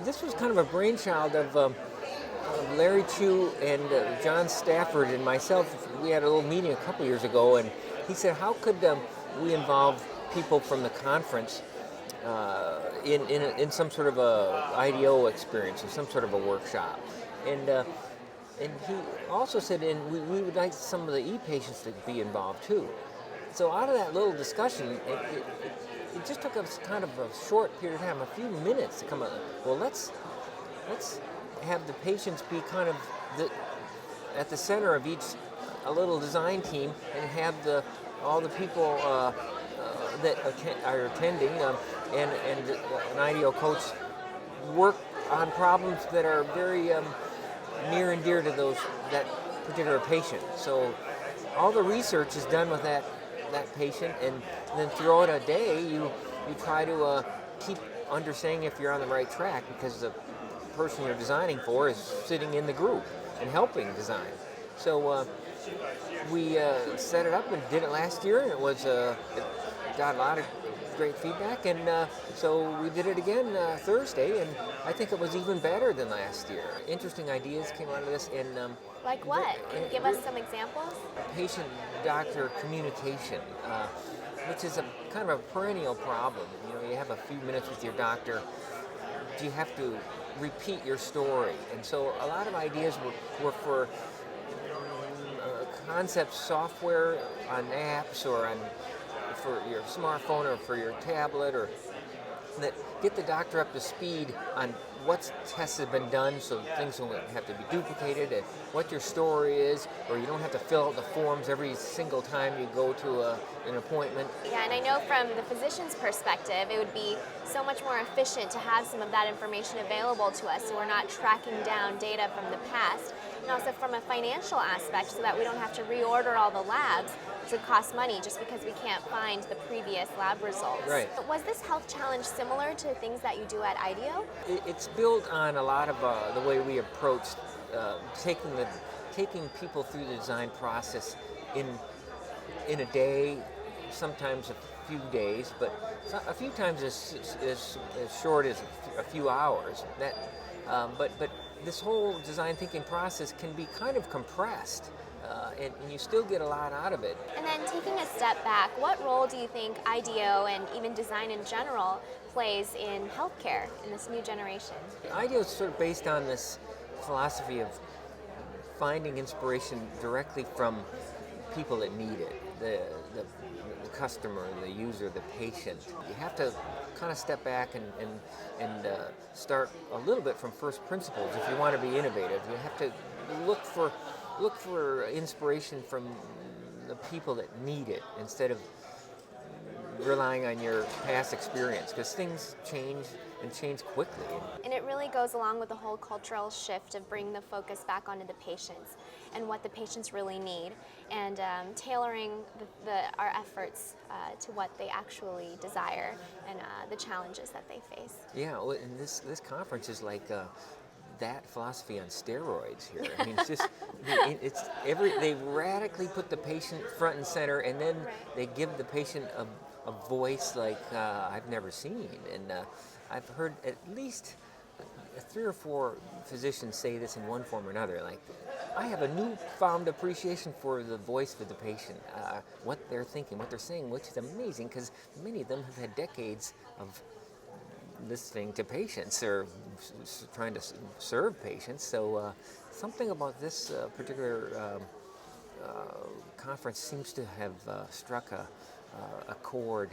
this was kind of a brainchild of Larry Chu and John Stafford and myself. We had a little meeting a couple years ago, and he said, how could we involve people from the conference in some sort of a IDEO experience or some sort of a workshop? And he also said, and we would like some of the e-patients to be involved too. So out of that little discussion, it just took us kind of a short period of time, a few minutes to come up. Well, let's have the patients be kind of at the center of a little design team, and have all the people that are attending and an IDEO coach work on problems that are very near and dear to that particular patient. So all the research is done with that patient, and then throughout a day you try to keep understanding if you're on the right track, because the person you're designing for is sitting in the group and helping design. So we set it up and did it last year, and it got a lot of great feedback, and so we did it again Thursday, and I think it was even better than last year. Interesting ideas came out of this. And like what? Can you give us some examples? Patient-doctor communication, which is a kind of a perennial problem. You have a few minutes with your doctor. Do you have to repeat your story? And so a lot of ideas were for concept software on apps, or for your smartphone, or for your tablet, or that get the doctor up to speed on what tests have been done, so things don't have to be duplicated, and what your story is, or you don't have to fill out the forms every single time you go to an appointment. Yeah, and I know from the physician's perspective, it would be so much more efficient to have some of that information available to us, so we're not tracking down data from the past. And also from a financial aspect, so that we don't have to reorder all the labs, which would cost money just because we can't find the previous lab results. Right. But was this health challenge similar to things that you do at IDEO? It's built on a lot of the way we approached taking people through the design process in a day, sometimes a few days, but a few times as short as a few hours. But this whole design thinking process can be kind of compressed, and you still get a lot out of it. And then taking a step back, what role do you think IDEO and even design in general plays in healthcare in this new generation? IDEO is sort of based on this philosophy of finding inspiration directly from people that need it, the customer, the user, the patient. You have to kind of step back and start a little bit from first principles if you want to be innovative. You have to look for inspiration from the people that need it, instead of relying on your past experience, because things change and change quickly. And it really goes along with the whole cultural shift of bringing the focus back onto the patients and what the patients really need, and tailoring our efforts to what they actually desire and the challenges that they face. Yeah, well, and this conference is like that philosophy on steroids here. I mean, it's just they radically put the patient front and center, and then they give the patient a voice like I've never seen. And I've heard at least 3 or 4 physicians say this in one form or another, like, I have a newfound appreciation for the voice of the patient, what they're thinking, what they're saying, which is amazing, because many of them have had decades of listening to patients, or trying to serve patients. So something about this particular conference seems to have struck a chord